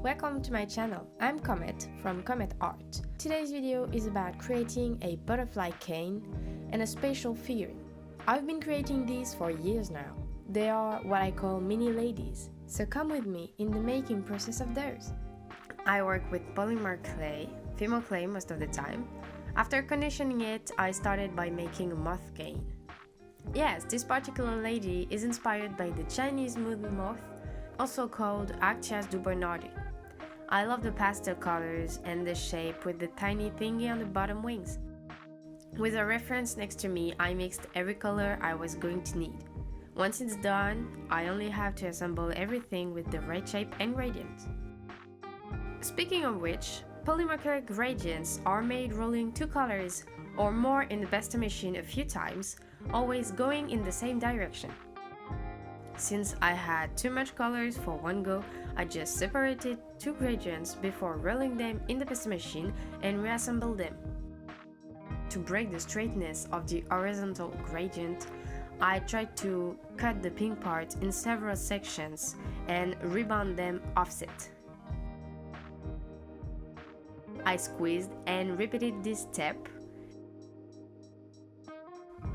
Welcome to my channel. I'm Comet from Comet Art. Today's video is about creating a butterfly cane and a spatial figurine. I've been creating these for years now. They are what I call mini ladies, so come with me in the making process of theirs. I work with polymer clay, female clay most of the time. After conditioning it, I started by making a moth cane. Yes, this particular lady is inspired by the Chinese moth, also called Actias du Bernardi. I love the pastel colors and the shape with the tiny thingy on the bottom wings. With a reference next to me, I mixed every color I was going to need. Once it's done, I only have to assemble everything with the right shape and gradient. Speaking of which, polymer clay gradients are made rolling two colors or more in the Besta machine a few times, always going in the same direction. Since I had too much colors for one go, I just separated two gradients before rolling them in the Besta machine and reassembled them. To break the straightness of the horizontal gradient, I tried to cut the pink part in several sections and rebound them offset. I squeezed and repeated this step.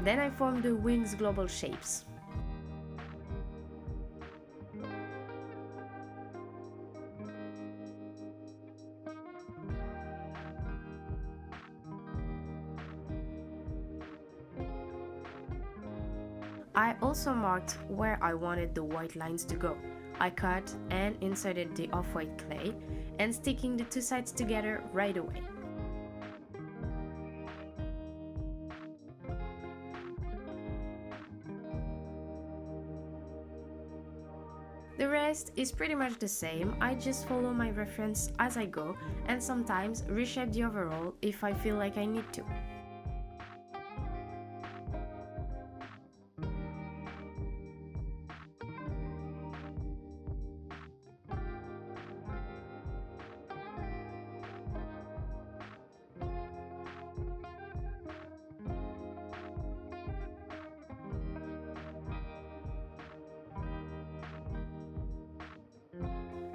Then I formed the wings' global shapes. I also marked where I wanted the white lines to go. I cut and inserted the off-white clay and sticking the two sides together right away. The rest is pretty much the same. I just follow my reference as I go and sometimes reshape the overall if I feel like I need to.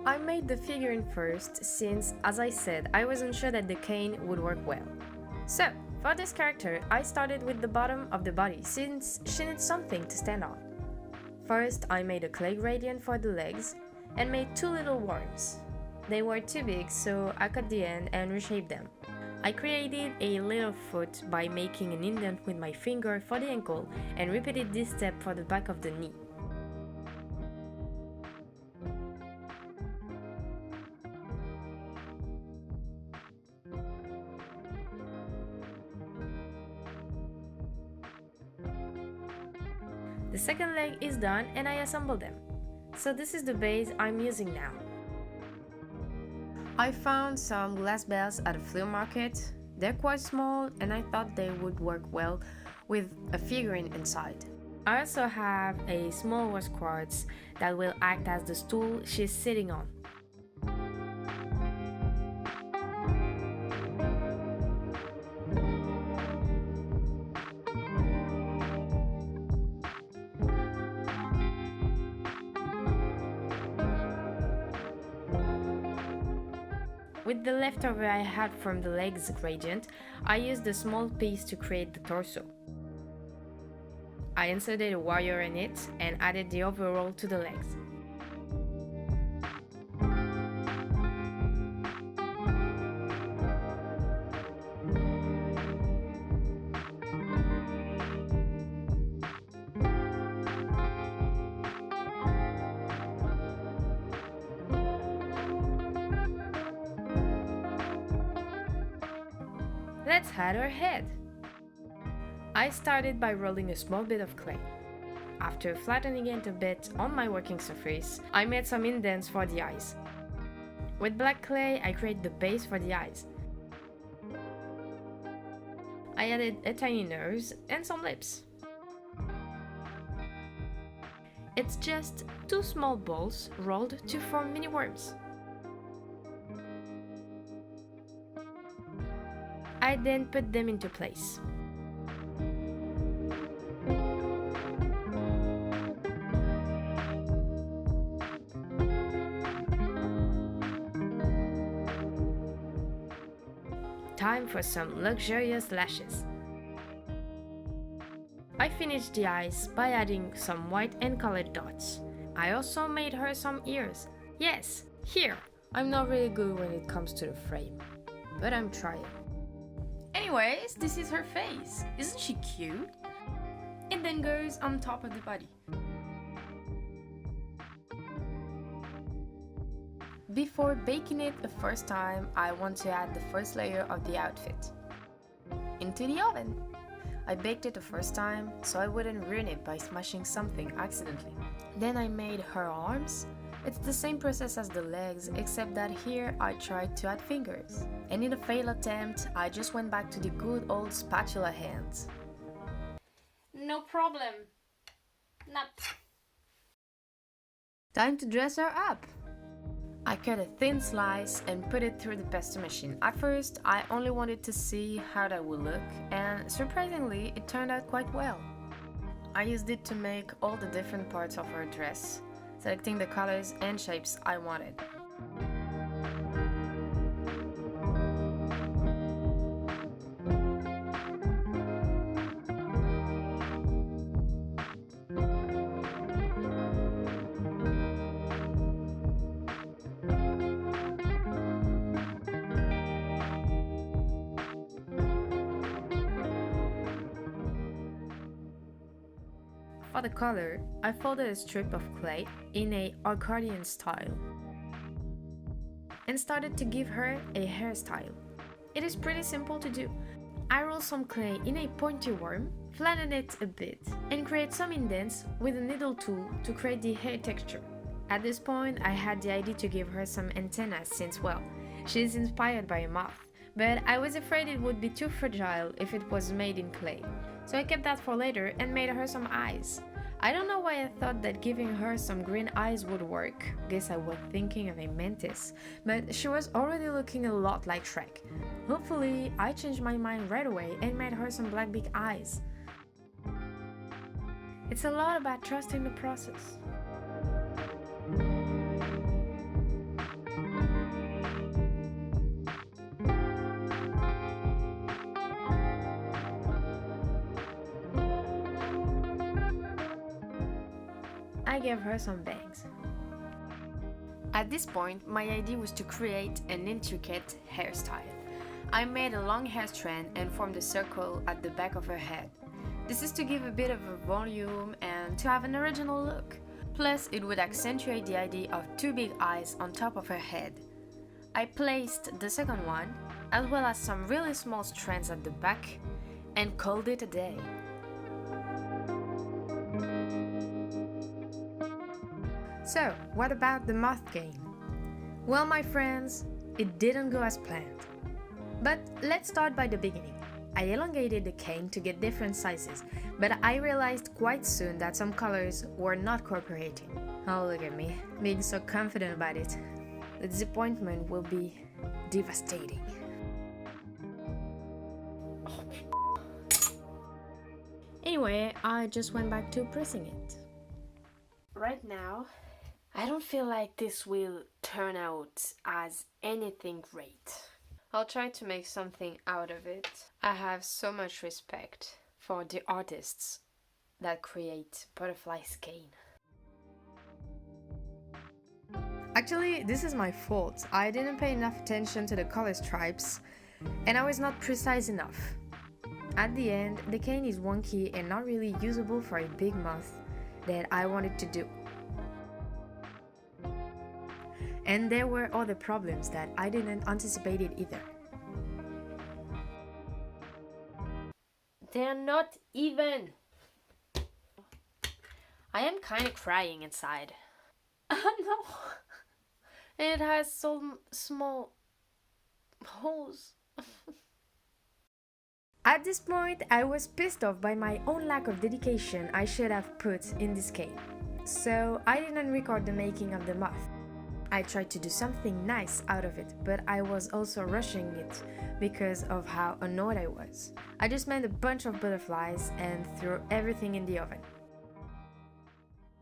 I made the figurine first since, as I said, I wasn't sure that the cane would work well. So, for this character, I started with the bottom of the body since she needs something to stand on. First, I made a clay gradient for the legs and made two little worms. They were too big, so I cut the end and reshaped them. I created a little foot by making an indent with my finger for the ankle and repeated this step for the back of the knee. The second leg is done and I assembled them. So this is the base I'm using now. I found some glass bells at a flea market. They're quite small and I thought they would work well with a figurine inside. I also have a small rose quartz that will act as the stool she's sitting on. With the leftover I had from the legs gradient, I used a small piece to create the torso. I inserted a wire in it and added the overall to the legs. Let's add her head. I started by rolling a small bit of clay. After flattening it a bit on my working surface, I made some indents for the eyes. With black clay, I created the base for the eyes. I added a tiny nose and some lips. It's just two small balls rolled to form mini worms. I then put them into place. time for some luxurious lashes. I finished the eyes by adding some white and colored dots. I also made her some ears. Yes, here! I'm not really good when it comes to the frame, but I'm trying. Anyways, this is her face. Isn't she cute? It then goes on top of the body. Before baking it the first time, I want to add the first layer of the outfit into the oven. I baked it the first time, so I wouldn't ruin it by smashing something accidentally. Then I made her arms. It's the same process as the legs, except that here I tried to add fingers. And in a failed attempt, I just went back to the good old spatula hands. No problem. Not. Time to dress her up! I cut a thin slice and put it through the pesto machine. At first, I only wanted to see how that would look, and surprisingly, it turned out quite well. I used it to make all the different parts of her dress, selecting the colors and shapes I wanted. For the color, I folded a strip of clay in a accordion style and started to give her a hairstyle. It is pretty simple to do. I roll some clay in a pointy worm, flatten it a bit, and create some indents with a needle tool to create the hair texture. At this point, I had the idea to give her some antennas since, well, she is inspired by a moth, but I was afraid it would be too fragile if it was made in clay. So I kept that for later and made her some eyes. I don't know why I thought that giving her some green eyes would work. Guess I was thinking of a mantis, but she was already looking a lot like Shrek. Hopefully, I changed my mind right away and made her some black big eyes. It's a lot about trusting the process. I gave her some bangs. At this point, my idea was to create an intricate hairstyle. I made a long hair strand and formed a circle at the back of her head. This is to give a bit of a volume and to have an original look. Plus, it would accentuate the idea of two big eyes on top of her head. I placed the second one, as well as some really small strands at the back, and called it a day. So, what about the moth game? Well, my friends, it didn't go as planned. But let's start by the beginning. I elongated the cane to get different sizes, but I realized quite soon that some colors were not cooperating. Oh, look at me, being so confident about it. The disappointment will be devastating. Anyway, I just went back to pressing it. Right now, I don't feel like this will turn out as anything great. I'll try to make something out of it. I have so much respect for the artists that create butterfly skein. Actually, this is my fault. I didn't pay enough attention to the color stripes, and I was not precise enough. At the end, the cane is wonky and not really usable for a big moth that I wanted to do. And there were other problems that I didn't anticipate it either. They're not even. I am kind of crying inside. No. It has some small holes. At this point, I was pissed off by my own lack of dedication I should have put in this game. So I didn't record the making of the moth. I tried to do something nice out of it, but I was also rushing it because of how annoyed I was. I just made a bunch of butterflies and threw everything in the oven.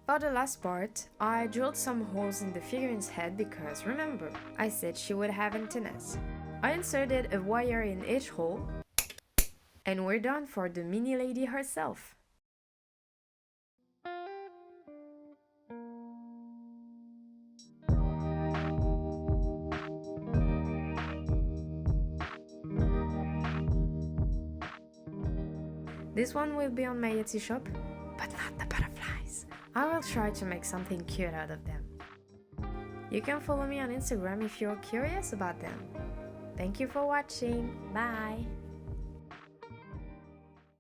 For the last part, I drilled some holes in the figurine's head because, remember, I said she would have antennas. I inserted a wire in each hole, and we're done for the mini lady herself. This one will be on my Etsy shop, but not the butterflies. I will try to make something cute out of them. You can follow me on Instagram if you're curious about them. Thank you for watching. Bye!